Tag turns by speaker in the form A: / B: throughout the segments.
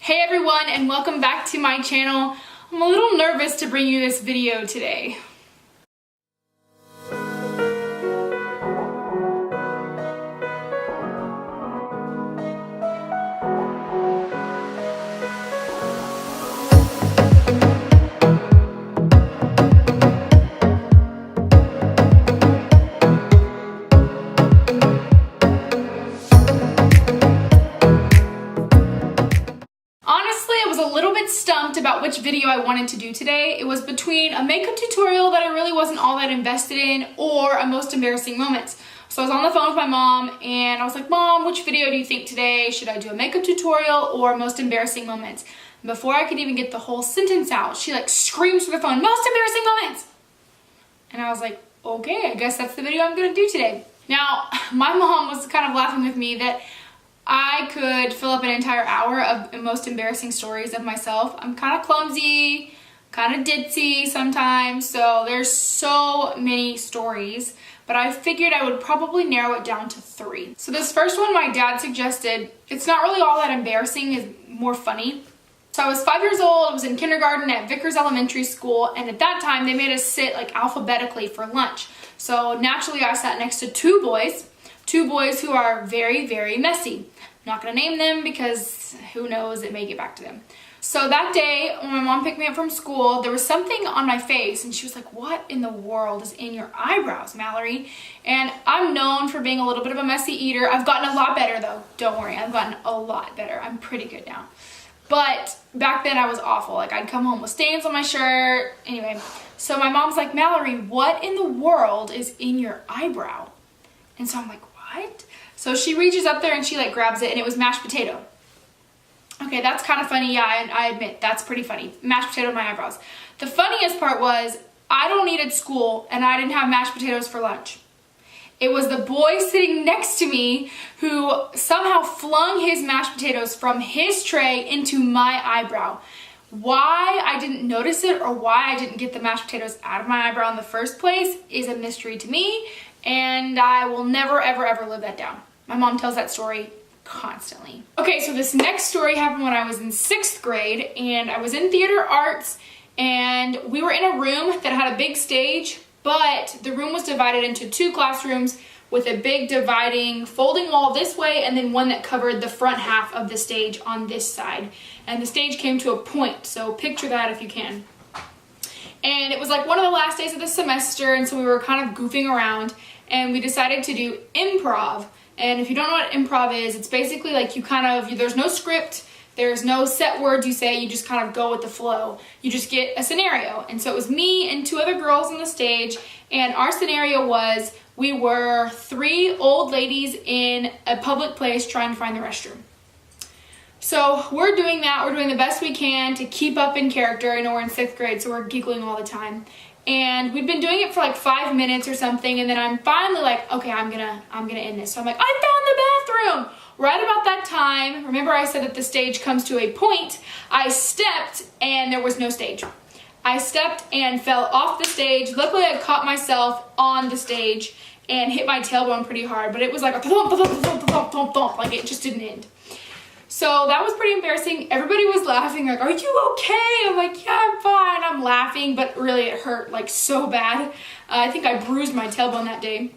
A: Hey everyone, and welcome back to my channel. I'm a little nervous to bring you this video today. Honestly, I was a little bit stumped about which video I wanted to do today. It was between a makeup tutorial that I really wasn't all that invested in or a most embarrassing moments. So I was on the phone with my mom and I was like, Mom, which video do you think today? Should I do a makeup tutorial or most embarrassing moments? And before I could even get the whole sentence out, she like screams through the phone, most embarrassing moments. And I was like, okay, I guess that's the video I'm gonna do today. Now, my mom was kind of laughing with me that I could fill up an entire hour of most embarrassing stories of myself. I'm kind of clumsy, kind of ditzy sometimes, so there's so many stories, but I figured I would probably narrow it down to 3. So this first one my dad suggested, it's not really all that embarrassing, it's more funny. So I was 5 years old, I was in kindergarten at Vickers Elementary School, and at that time they made us sit like alphabetically for lunch. So naturally I sat next to two boys who are very, very messy. I'm not gonna name them because who knows, it may get back to them. So that day, when my mom picked me up from school, there was something on my face and she was like, what in the world is in your eyebrows, Mallory? And I'm known for being a little bit of a messy eater. I've gotten a lot better though, don't worry, I've gotten a lot better. I'm pretty good now. But back then I was awful. Like I'd come home with stains on my shirt. Anyway, so my mom's like, Mallory, what in the world is in your eyebrow? And so I'm like, what? So she reaches up there and she like grabs it and it was mashed potato. Okay, that's kind of funny. Yeah, I admit that's pretty funny. Mashed potato in my eyebrows. The funniest part was I don't eat at school and I didn't have mashed potatoes for lunch. It was the boy sitting next to me who somehow flung his mashed potatoes from his tray into my eyebrow. Why I didn't notice it or why I didn't get the mashed potatoes out of my eyebrow in the first place is a mystery to me, and I will never, ever, ever live that down. My mom tells that story constantly. Okay, so this next story happened when I was in 6th grade, and I was in theater arts, and we were in a room that had a big stage, but the room was divided into 2 classrooms with a big dividing folding wall this way and then one that covered the front half of the stage on this side. And the stage came to a point, so picture that if you can. And it was like one of the last days of the semester, and so we were kind of goofing around, and we decided to do improv. And if you don't know what improv is, it's basically like there's no script, there's no set words you say, you just kind of go with the flow. You just get a scenario. And so it was me and 2 other girls on the stage, and our scenario was we were 3 old ladies in a public place trying to find the restroom. So we're doing that, we're doing the best we can to keep up in character. I know we're in 6th grade, so we're giggling all the time. And we've been doing it for like 5 minutes or something, and then I'm finally like, okay, I'm gonna end this. So I'm like, I found the bathroom! Right about that time, remember I said that the stage comes to a point, I stepped and there was no stage. I stepped and fell off the stage. Luckily I caught myself on the stage and hit my tailbone pretty hard, but it was like a thump, thump, thump, thump, thump, thump, like it just didn't end. So that was pretty embarrassing. Everybody was laughing, like, are you okay? I'm like, yeah, I'm fine. I'm laughing, but really it hurt like so bad. I think I bruised my tailbone that day.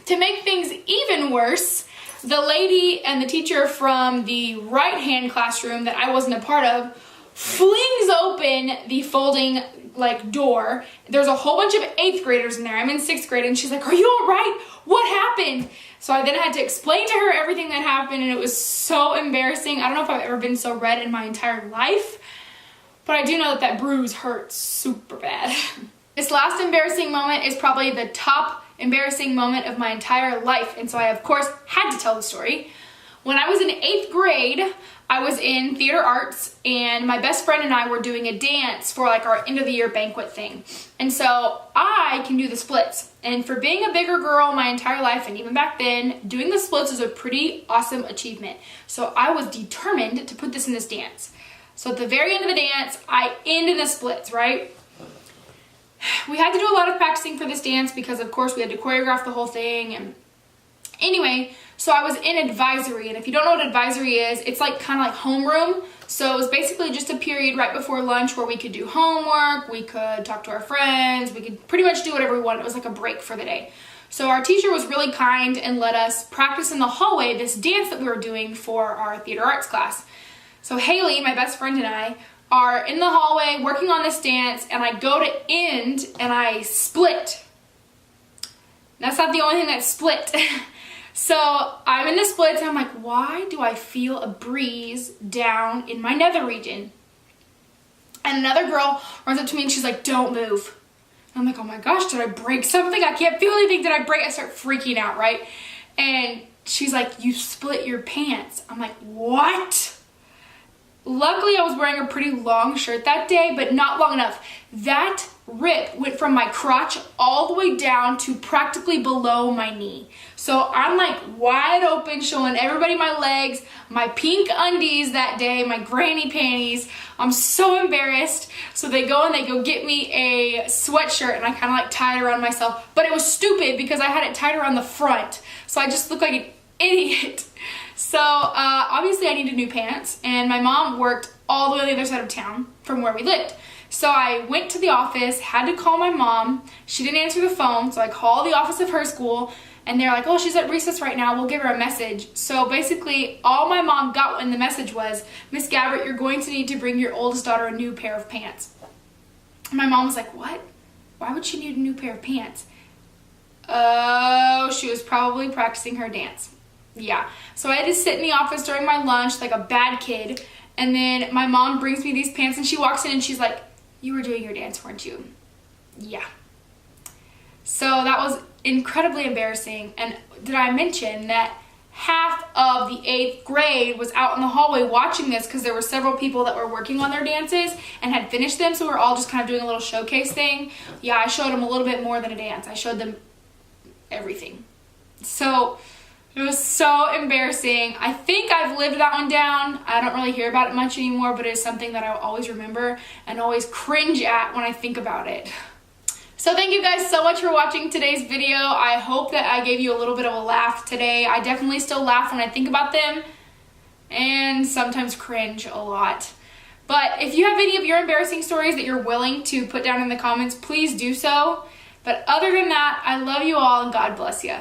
A: To make things even worse, the lady and the teacher from the right-hand classroom that I wasn't a part of flings open the folding like door. There's a whole bunch of 8th graders in there. I'm in 6th grade, and she's like, are you all right? What happened? So I then had to explain to her everything that happened, and it was so embarrassing. I don't know if I've ever been so red in my entire life, but I do know that that bruise hurt super bad. This last embarrassing moment is probably the top embarrassing moment of my entire life, and so I of course had to tell the story. When I was in 8th grade, I was in theater arts, and my best friend and I were doing a dance for like our end of the year banquet thing. And so I can do the splits. And for being a bigger girl my entire life, and even back then, doing the splits is a pretty awesome achievement. So I was determined to put this in this dance. So at the very end of the dance, I end in the splits, right? We had to do a lot of practicing for this dance because of course we had to choreograph the whole thing. And anyway, so I was in advisory, and if you don't know what advisory is, it's like kind of like homeroom. So it was basically just a period right before lunch where we could do homework, we could talk to our friends, we could pretty much do whatever we wanted. It was like a break for the day. So our teacher was really kind and let us practice in the hallway this dance that we were doing for our theater arts class. So Haley, my best friend, and I are in the hallway working on this dance, and I go to end and I split. That's not the only thing that split. So I'm in the splits and I'm like, why do I feel a breeze down in my nether region? And another girl runs up to me and she's like, don't move. And I'm like, oh my gosh, did I break something? I can't feel anything. Did I break? I start freaking out, right? And she's like, you split your pants. I'm like, what? Luckily, I was wearing a pretty long shirt that day, but not long enough. That rip went from my crotch all the way down to practically below my knee. So I'm like wide open, showing everybody my legs, my pink undies that day, my granny panties. I'm so embarrassed. So they go get me a sweatshirt, and I kind of like tie it around myself. But it was stupid because I had it tied around the front. So I just looked like an idiot. So obviously I needed new pants, and my mom worked all the way on the other side of town from where we lived. So I went to the office, had to call my mom. She didn't answer the phone, so I called the office of her school, and they're like, oh, she's at recess right now, we'll give her a message. So basically all my mom got in the message was, Miss Gabbert, you're going to need to bring your oldest daughter a new pair of pants. And my mom was like, what? Why would she need a new pair of pants? Oh, she was probably practicing her dance. Yeah, so I had to sit in the office during my lunch like a bad kid, and then my mom brings me these pants, and she walks in and she's like, you were doing your dance, weren't you? Yeah. So that was incredibly embarrassing. And did I mention that half of the 8th grade was out in the hallway watching this because there were several people that were working on their dances and had finished them, so we were all just kind of doing a little showcase thing. Yeah, I showed them a little bit more than a dance. I showed them everything. So it was so embarrassing. I think I've lived that one down. I don't really hear about it much anymore, but it's something that I always remember and always cringe at when I think about it. So thank you guys so much for watching today's video. I hope that I gave you a little bit of a laugh today. I definitely still laugh when I think about them and sometimes cringe a lot. But if you have any of your embarrassing stories that you're willing to put down in the comments, please do so. But other than that, I love you all and God bless you.